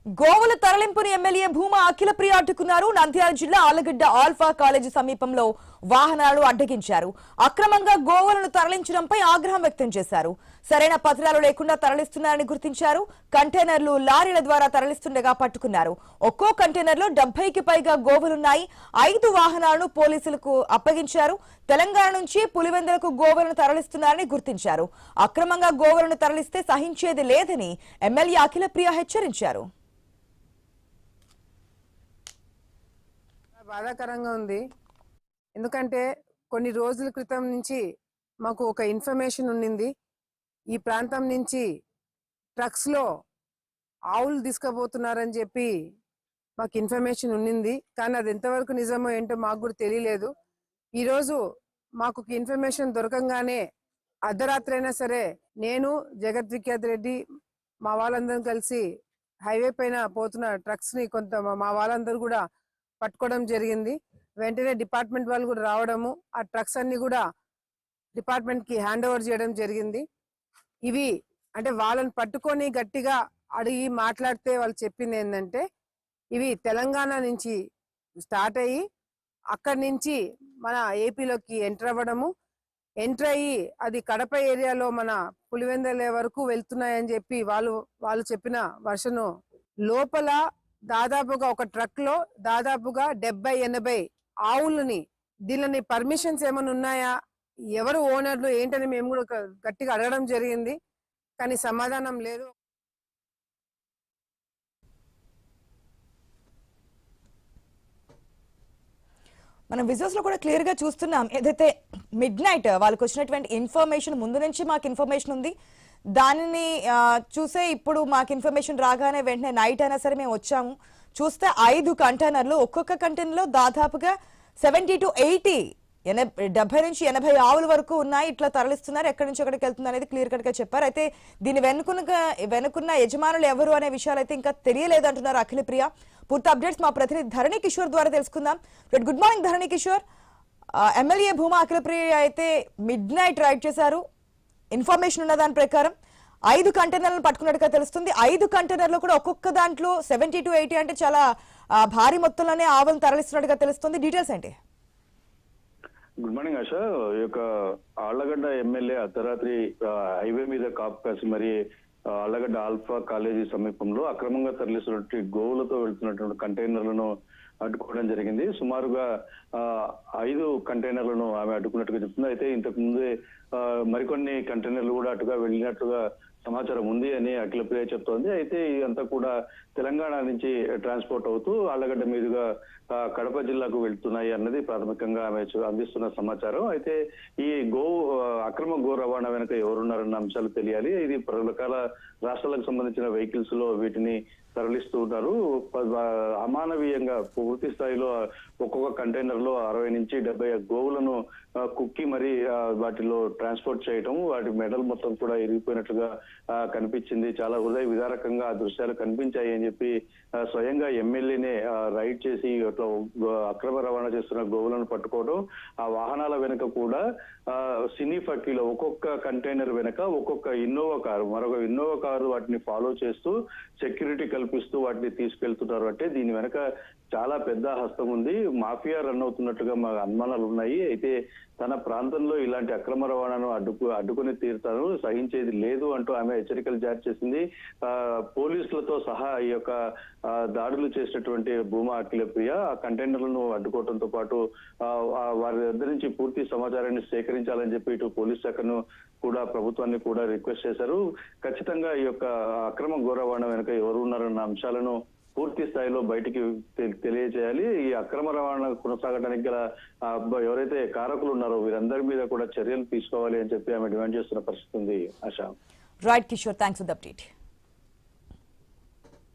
గోవుల తరలింపుని ఎమ్మెల్యే భూమా అఖిలప్రియ అడ్డుకున్నారు. నంద్యాల జిల్లా ఆలగడ్డ ఆల్ఫా కాలేజీ సమీపంలో వాహనాలు అడ్డగించారు. అక్రమంగా గోవులను తరలించడంపై ఆగ్రహం వ్యక్తం చేశారు. సరైన పత్రాలు లేకుండా తరలిస్తున్నారని గుర్తించారు. కంటైనర్లు లారీల ద్వారా తరలిస్తుండగా పట్టుకున్నారు. ఒక్కో కంటైనర్లో 70కి పైగా గోవులున్నాయి. 5 వాహనాలను పోలీసులకు అప్పగించారు. తెలంగాణ నుంచి పులివెందులకు గోవులను తరలిస్తున్నారని గుర్తించారు. అక్రమంగా గోవులను తరలిస్తే సహించేది లేదని ఎమ్మెల్యే అఖిలప్రియ హెచ్చరించారు. బాధాకరంగా ఉంది. ఎందుకంటే కొన్ని రోజుల క్రితం నుంచి మాకు ఒక ఇన్ఫర్మేషన్ ఉండింది. ఈ ప్రాంతం నుంచి ట్రక్స్ లో ఆవులు తీసుకుపోతున్నారని చెప్పి మాకు ఇన్ఫర్మేషన్ ఉండింది. కానీ అది ఎంతవరకు నిజమో ఏంటో మాకు కూడా తెలియలేదు. ఈరోజు మాకు ఇన్ఫర్మేషన్ దొరకంగానే అర్ధరాత్రి అయినా సరే నేను జగత్ విఖ్యాత్ రెడ్డి మా వాళ్ళందరం కలిసి హైవే పైన పోతున్న ట్రక్స్ ని కొంత మా వాళ్ళందరూ కూడా పట్టుకోవడం జరిగింది. వెంటనే డిపార్ట్మెంట్ వాళ్ళు కూడా రావడము, ఆ ట్రక్స్ అన్ని కూడా డిపార్ట్మెంట్ కి హ్యాండ్ ఓవర్ చేయడం జరిగింది. ఇవి అంటే వాళ్ళని పట్టుకొని గట్టిగా అడిగి మాట్లాడితే వాళ్ళు చెప్పింది ఏంటంటే ఇవి తెలంగాణ నుంచి స్టార్ట్ అయ్యి అక్కడి నుంచి మన ఏపీలోకి ఎంటర్ అవ్వడము, ఎంటర్ అయ్యి అది కడప ఏరియాలో మన పులివెందుల వరకు వెళ్తున్నాయని చెప్పి వాళ్ళు చెప్పిన వర్షను లోపల దాదాపుగా ఒక ట్రక్ లో దాదాపుగా 70-80 ఆవులని దీనిని పర్మిషన్స్ ఏమైనా ఉన్నాయా, ఎవరు ఓనర్లు ఏంటని మేము కూడా గట్టిగా అడగడం జరిగింది. కానీ సమాధానం లేదు. మనం విజువల్స్ లో కూడా క్లియర్ గా చూస్తున్నాం. ఏదైతే మిడ్ నైట్ వాళ్ళకి వచ్చినటువంటి ఇన్ఫర్మేషన్ ముందు నుంచి మాకు ఇన్ఫర్మేషన్ ఉంది, దానిని చూసే ఇప్పుడు మాకు ఇన్ఫర్మేషన్ రాగానే వెంటనే నైట్ అయినా సరే మేము వచ్చాము. చూస్తే 5 కంటైనర్లు, ఒక్కొక్క కంటైనర్లో దాదాపుగా 70 to 80 70 నుంచి 80 ఆవుల వరకు ఉన్నాయి. ఇట్లా తరలిస్తున్నారు. ఎక్కడి నుంచి ఎక్కడికి వెళ్తుంది అనేది క్లియర్ కట్ గా చెప్పారు. అయితే దీని వెనుకున్న యజమానులు ఎవరు అనే విషయాలు అయితే ఇంకా తెలియలేదు అంటున్నారు అఖిలప్రియ. పూర్తి అప్డేట్స్ మా ప్రతినిధి ధరణి కిషోర్ ద్వారా తెలుసుకుందాం. గుడ్ మార్నింగ్ ధరణి కిషోర్. ఎమ్మెల్యే భూమా అఖిలప్రియ అయితే మిడ్ నైట్ రైడ్ చేశారు. ఇన్ఫర్మేషన్ ఉన్న దాని ప్రకారం 5 కంటైనర్లను పట్టుకున్నట్టుగా తెలుస్తుంది. 5 కంటైనర్లు కూడా ఒక్కొక్క దాంట్లో 70 to 80 అంటే చాలా భారీ మొత్తంలోనే ఆవులను తరలిస్తున్నట్టుగా తెలుస్తుంది. డీటెయిల్స్ ఏంటి? గుడ్ మార్నింగ్ ఆశ. ఈ యొక్క ఆళ్లగడ్డ ఎమ్మెల్యే అర్ధరాత్రి హైవే మీద కాపు కాసి మరి ఆళ్లగడ్డ ఆల్ఫా కాలేజీ సమీపంలో అక్రమంగా తరలిస్తున్నటువంటి గోవులతో వెళ్తున్నటువంటి కంటైనర్లను అడ్డుకోవడం జరిగింది. సుమారుగా 5 కంటైనర్లను ఆమె అడ్డుకున్నట్టుగా చెప్తుంది. అయితే ఇంతకు ముందే మరికొన్ని కంటైనర్లు కూడా అటుగా వెళ్ళినట్లుగా సమాచారం ఉంది అని అఖిలప్రియ చెప్తోంది. అయితే ఇదంతా కూడా తెలంగాణ నుంచి ట్రాన్స్పోర్ట్ అవుతూ ఆళ్లగడ్డ మీదుగా కడప జిల్లాకు వెళ్తున్నాయి అన్నది ప్రాథమికంగా ఆమె అందిస్తున్న సమాచారం. అయితే ఈ అక్రమ గో రవాణా వెనుక ఎవరున్నారన్న అంశాలు తెలియాలి. ఇది రకాల రాష్ట్రాలకు సంబంధించిన వెహికల్స్ లో వీటిని తరలిస్తూ ఉంటారు. అమానవీయంగా పూర్తి స్థాయిలో ఒక్కొక్క కంటైనర్ లో 60 నుంచి 70 గోవులను కుక్కి మరి వాటిలో ట్రాన్స్పోర్ట్ చేయటం, వాటి మెడల్ మొత్తం కూడా ఇరిగిపోయినట్లుగా కనిపించింది. చాలా హృదయ విదారకంగా ఆ దృశ్యాలు కనిపించాయి అని చెప్పి స్వయంగా ఎమ్మెల్యేనే రైడ్ చేసి అక్రమ రవాణా చేస్తున్న గోవులను పట్టుకోవడం, ఆ వాహనాల వెనుక కూడా సినీ ఫక్కీలో ఒక్కొక్క కంటైనర్ వెనక ఒక్కొక్క ఇన్నోవా కారు, మరొక ఇన్నోవా కారు వాటిని ఫాలో చేస్తూ సెక్యూరిటీ కల్పిస్తూ వాటిని తీసుకెళ్తున్నారు. అంటే దీని వెనక చాలా పెద్ద హస్తం ఉంది. మాఫియా రన్ అవుతున్నట్టుగా మా అనుమానాలు ఉన్నాయి. అయితే తన ప్రాంతంలో ఇలాంటి అక్రమ రవాణాను అడ్డుకుని తీరుతాను, సహించేది లేదు అంటూ ఆమె హెచ్చరికలు జారీ చేసింది. పోలీసులతో సహా ఈ యొక్క దాడులు చేసినటువంటి భూమా అఖిలప్రియ ఆ కంటైనర్లను అడ్డుకోవడంతో పాటు వారి దగ్గర నుంచి పూర్తి సమాచారాన్ని సేకరించాలని చెప్పి ఇటు పోలీస్ శాఖను కూడా ప్రభుత్వాన్ని కూడా రిక్వెస్ట్ చేశారు. ఖచ్చితంగా ఈ యొక్క అక్రమ గో రవాణా వెనుక ఎవరు ఉన్నారన్న అంశాలను పూర్తి స్థాయిలో బయటికి తెలియజేయాలి. ఈ అక్రమ రవాణా కొనసాగడానికి గల ఎవరైతే కారకులు ఉన్నారో వీరందరి మీద కూడా చర్యలు తీసుకోవాలి అని చెప్పి ఆమె డిమాండ్ చేస్తున్న పరిస్థితి ఉంది. ఆశ. Right Kishore, thanks for the update.